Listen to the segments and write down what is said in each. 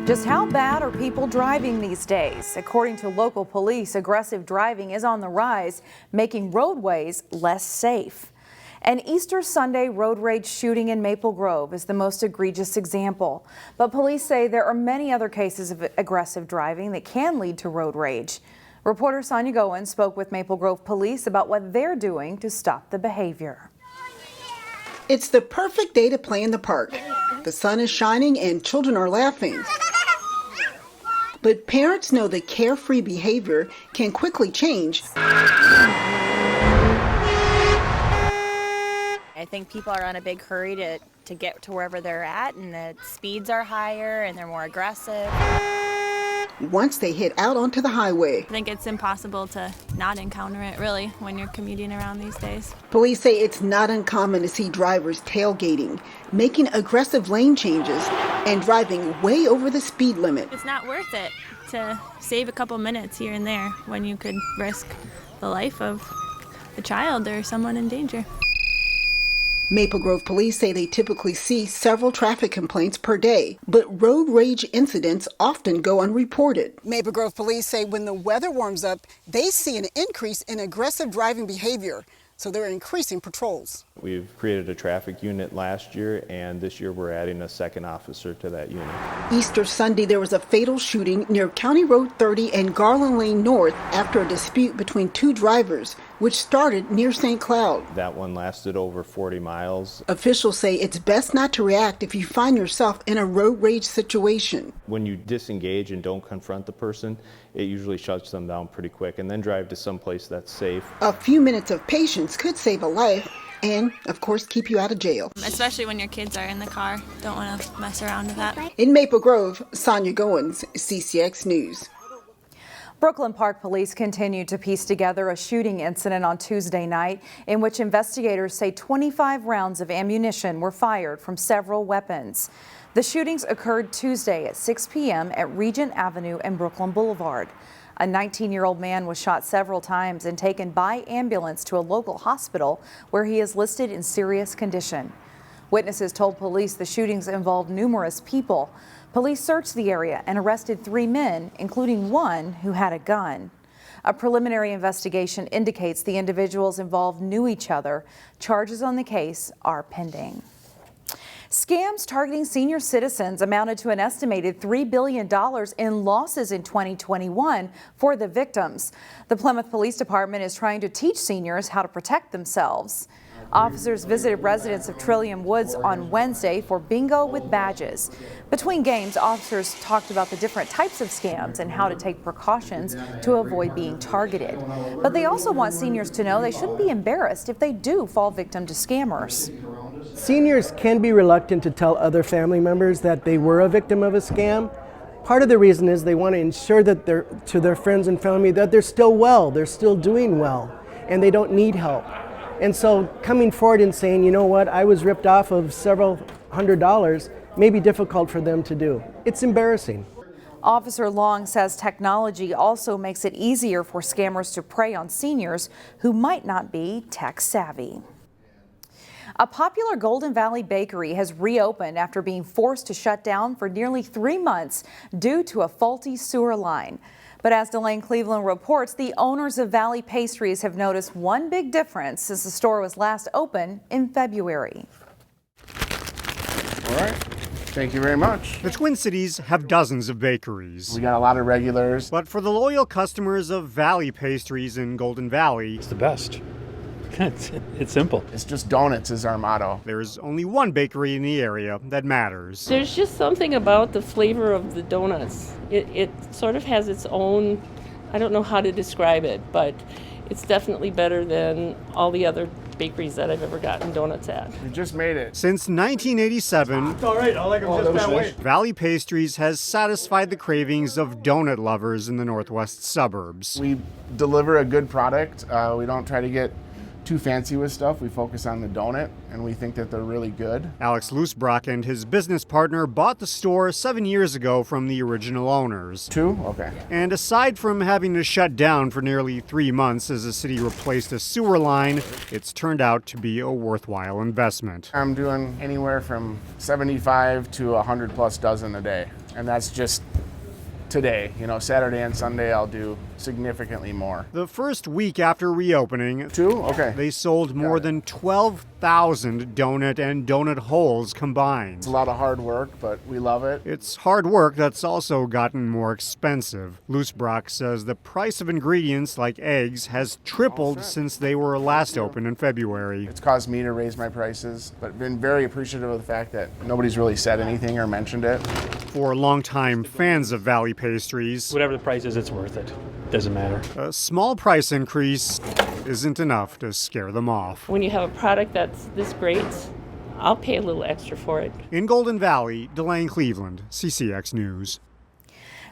Just how bad are people driving these days? According to local police, aggressive driving is on the rise, making roadways less safe. An Easter Sunday road rage shooting in Maple Grove is the most egregious example. But police say there are many other cases of aggressive driving that can lead to road rage. Reporter Sonia Goen spoke with Maple Grove police about what they're doing to stop the behavior. It's the perfect day to play in the park. The sun is shining and children are laughing. But parents know that carefree behavior can quickly change. I think people are in a big hurry to get to wherever they're at, and the speeds are higher and they're more aggressive. Once they hit out onto the highway. I think it's impossible to not encounter it, really, when you're commuting around these days. Police say it's not uncommon to see drivers tailgating, making aggressive lane changes, and driving way over the speed limit. It's not worth it to save a couple minutes here and there when you could risk the life of a child or someone in danger. Maple Grove police say they typically see several traffic complaints per day, but road rage incidents often go unreported. Maple Grove police say when the weather warms up, they see an increase in aggressive driving behavior, so they're increasing patrols. We've created a traffic unit last year, and this year we're adding a second officer to that unit. Easter Sunday, there was a fatal shooting near County Road 30 and Garland Lane North after a dispute between two drivers, which started near St. Cloud. That one lasted over 40 miles. Officials say it's best not to react if you find yourself in a road rage situation. When you disengage and don't confront the person, it usually shuts them down pretty quick, and then drive to someplace that's safe. A few minutes of patience could save a life and, of course, keep you out of jail. Especially when your kids are in the car. Don't want to mess around with that. In Maple Grove, Sonia Goins, CCX News. Brooklyn Park Police continue to piece together a shooting incident on Tuesday night in which investigators say 25 rounds of ammunition were fired from several weapons. The shootings occurred Tuesday at 6 p.m. at Regent Avenue and Brooklyn Boulevard. A 19-year-old man was shot several times and taken by ambulance to a local hospital where he is listed in serious condition. Witnesses told police the shootings involved numerous people. Police searched the area and arrested 3 men, including one who had a gun. A preliminary investigation indicates the individuals involved knew each other. Charges on the case are pending. Scams targeting senior citizens amounted to an estimated $3 billion in losses in 2021 for the victims. The Plymouth Police Department is trying to teach seniors how to protect themselves. Officers visited residents of Trillium Woods on Wednesday for bingo with badges. Between games, officers talked about the different types of scams and how to take precautions to avoid being targeted. But they also want seniors to know they shouldn't be embarrassed if they do fall victim to scammers. Seniors can be reluctant to tell other family members that they were a victim of a scam. Part of the reason is they want to ensure that to their friends and family that they're still well, they're still doing well, and they don't need help. And so coming forward and saying, you know what, I was ripped off of several $100s may be difficult for them to do. It's embarrassing. Officer Long says technology also makes it easier for scammers to prey on seniors who might not be tech savvy. A popular Golden Valley bakery has reopened after being forced to shut down for nearly 3 months due to a faulty sewer line. But as Delane Cleveland reports, the owners of Valley Pastries have noticed one big difference since the store was last open in February. All right. Thank you very much. The Twin Cities have dozens of bakeries. We got a lot of regulars. But for the loyal customers of Valley Pastries in Golden Valley, it's the best. It's simple. It's just donuts is our motto. There's only one bakery in the area that matters. There's just something about the flavor of the donuts. It sort of has its own, I don't know how to describe it, but it's definitely better than all the other bakeries that I've ever gotten donuts at. We just made it. Since 1987, it's all right. I'll like them just that way. Valley Pastries has satisfied the cravings of donut lovers in the northwest suburbs. We deliver a good product. We don't try to get too fancy with stuff. We focus on the donut, and we think that they're really good. Alex Lusbrock and his business partner bought the store 7 years ago from the original owners. 2? Okay. And aside from having to shut down for nearly 3 months as the city replaced a sewer line, it's turned out to be a worthwhile investment. I'm doing anywhere from 75 to 100 plus dozen a day, and that's just today. You know, Saturday and Sunday I'll do significantly more. The first week after reopening, 2? Okay. they sold more than 12,000 donut and donut holes combined. It's a lot of hard work, but we love it. It's hard work that's also gotten more expensive. Lusbrock says the price of ingredients like eggs has tripled since they were last open in February. It's caused me to raise my prices, but been very appreciative of the fact that nobody's really said anything or mentioned it. For longtime fans of Valley pastries, Whatever the price is, it's worth it. Doesn't matter. a small price increase isn't enough to scare them off. When you have a product that's this great, I'll pay a little extra for it. In Golden Valley, Delane Cleveland, CCX News.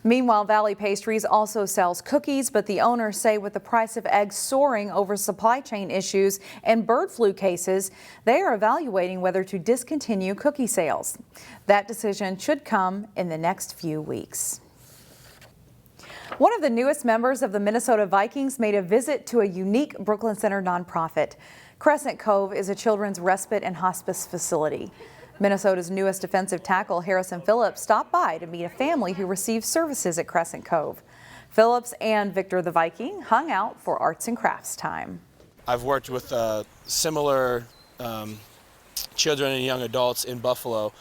Meanwhile, Valley Pastries also sells cookies, but the owners say with the price of eggs soaring over supply chain issues and bird flu cases, they are evaluating whether to discontinue cookie sales. That decision should come in the next few weeks. One of the newest members of the Minnesota Vikings made a visit to a unique Brooklyn Center nonprofit. Crescent Cove is a children's respite and hospice facility. Minnesota's newest defensive tackle, Harrison Phillips, stopped by to meet a family who received services at Crescent Cove. Phillips and Victor the Viking hung out for arts and crafts time. I've worked with similar children and young adults in Buffalo,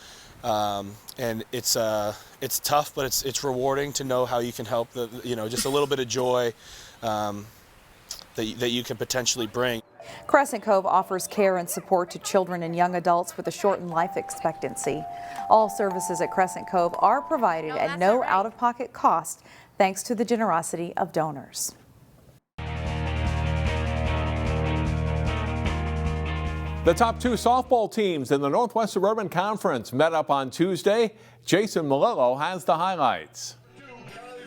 and it's tough, but it's rewarding to know how you can help just a little bit of joy that you can potentially bring. Crescent Cove offers care and support to children and young adults with a shortened life expectancy. All services at Crescent Cove are provided at no out-of-pocket cost, thanks to the generosity of donors. The top 2 softball teams in the Northwest Suburban Conference met up on Tuesday. Jason Malillo has the highlights.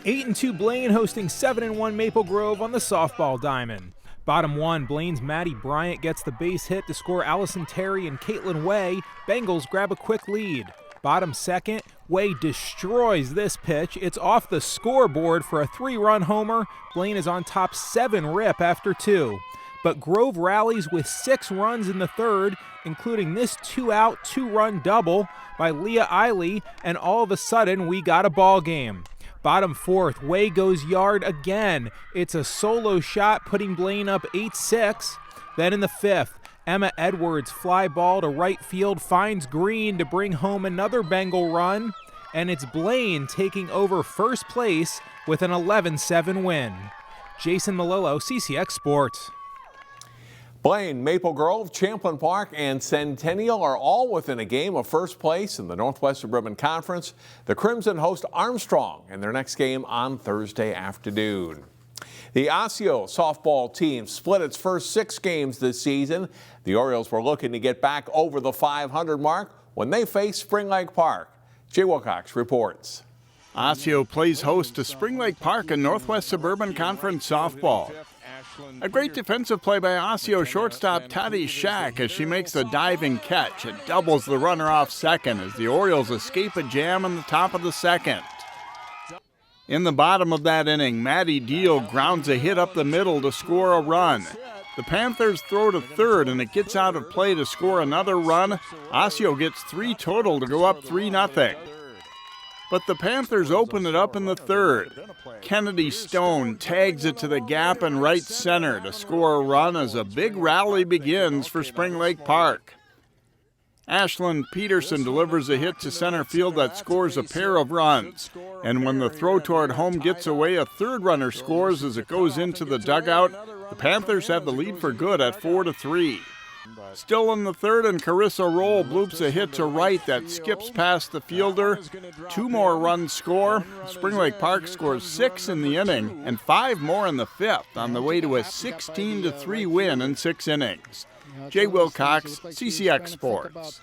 8-2 Blaine hosting 7-1 Maple Grove on the softball diamond. Bottom 1, Blaine's Maddie Bryant gets the base hit to score Allison Terry and Caitlin Way. Bengals grab a quick lead. Bottom 2nd, Way destroys this pitch. It's off the scoreboard for a 3-run homer. Blaine is on top 7-rip after 2. But Grove rallies with 6 runs in the 3rd, including this 2-out, 2-run double by Leah Eiley, and all of a sudden we got a ball game. Bottom 4th, Way goes yard again. It's a solo shot, putting Blaine up 8-6. Then in the 5th, Emma Edwards fly ball to right field finds Green to bring home another Bengal run. And it's Blaine taking over first place with an 11-7 win. Jason Malillo, CCX Sports. Blaine, Maple Grove, Champlin Park, and Centennial are all within a game of first place in the Northwest Suburban Conference. The Crimson host Armstrong in their next game on Thursday afternoon. The Osseo softball team split its first 6 games this season. The Orioles were looking to get back over the 500 mark when they face Spring Lake Park. Jay Wilcox reports. Osseo plays host to Spring Lake Park in Northwest Suburban Conference softball. A great defensive play by Osseo shortstop Toddy Shack as she makes a diving catch. It doubles the runner off second as the Orioles escape a jam in the top of the 2nd. In the bottom of that inning, Maddie Deal grounds a hit up the middle to score a run. The Panthers throw to 3rd and it gets out of play to score another run. Osseo gets 3 total to go up 3-0. But the Panthers open it up in the 3rd. Kennedy Stone tags it to the gap in right center to score a run as a big rally begins for Spring Lake Park. Ashlyn Peterson delivers a hit to center field that scores a pair of runs. And when the throw toward home gets away, a 3rd runner scores as it goes into the dugout. The Panthers have the lead for good at 4-3. Still in the 3rd, and Carissa Roll bloops a hit to right that skips past the fielder. 2 more runs score. Spring Lake Park scores 6 in the inning and 5 more in the 5th on the way to a 16-3 win in 6 innings. Jay Wilcox, CCX Sports.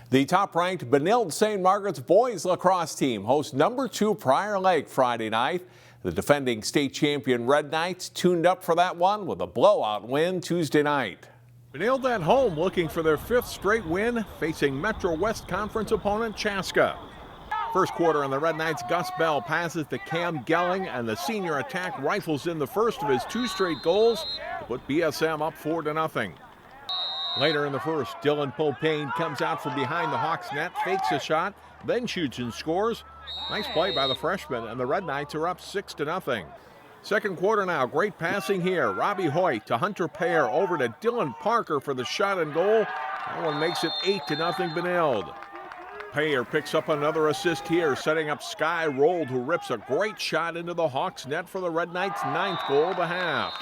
The top-ranked Benilde-St. Margaret's boys lacrosse team hosts number 2 Prior Lake Friday night. The defending state champion Red Knights tuned up for that one with a blowout win Tuesday night. Benilde at home looking for their 5th straight win, facing Metro West Conference opponent Chaska. First quarter on the Red Knights, Gus Bell passes to Cam Gelling, and the senior attack rifles in the first of his 2 straight goals to put BSM up 4-0. Later in the first, Dylan Popane comes out from behind the Hawks net, fakes a shot, then shoots and scores. Nice play by the freshman, and the Red Knights are up 6-0. Second quarter now, great passing here. Robbie Hoyt to Hunter Payer, over to Dylan Parker for the shot and goal. That one makes it 8-0 Benilde. Payer picks up another assist here, setting up Sky Rold, who rips a great shot into the Hawks net for the Red Knights' 9th goal of the half.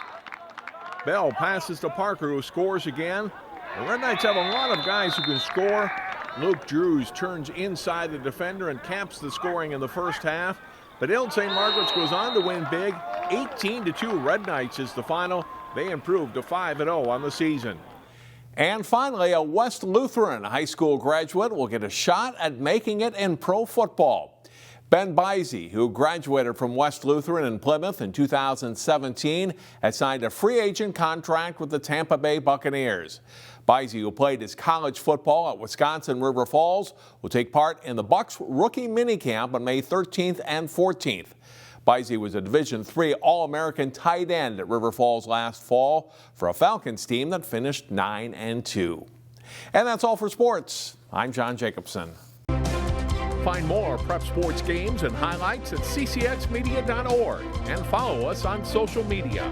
Bell passes to Parker, who scores again. The Red Knights have a lot of guys who can score. Luke Drews turns inside the defender and caps the scoring in the first half. Benilde-St. Margaret's goes on to win big. 18-2 Red Knights is the final. They improved to 5-0 on the season. And finally, a West Lutheran high school graduate will get a shot at making it in pro football. Ben Beise, who graduated from West Lutheran in Plymouth in 2017, has signed a free agent contract with the Tampa Bay Buccaneers. Beise, who played his college football at Wisconsin River Falls, will take part in the Bucs rookie minicamp on May 13th and 14th. Beise was a Division III All-American tight end at River Falls last fall for a Falcons team that finished 9-2. And that's all for sports. I'm John Jacobson. Find more prep sports games and highlights at ccxmedia.org and follow us on social media.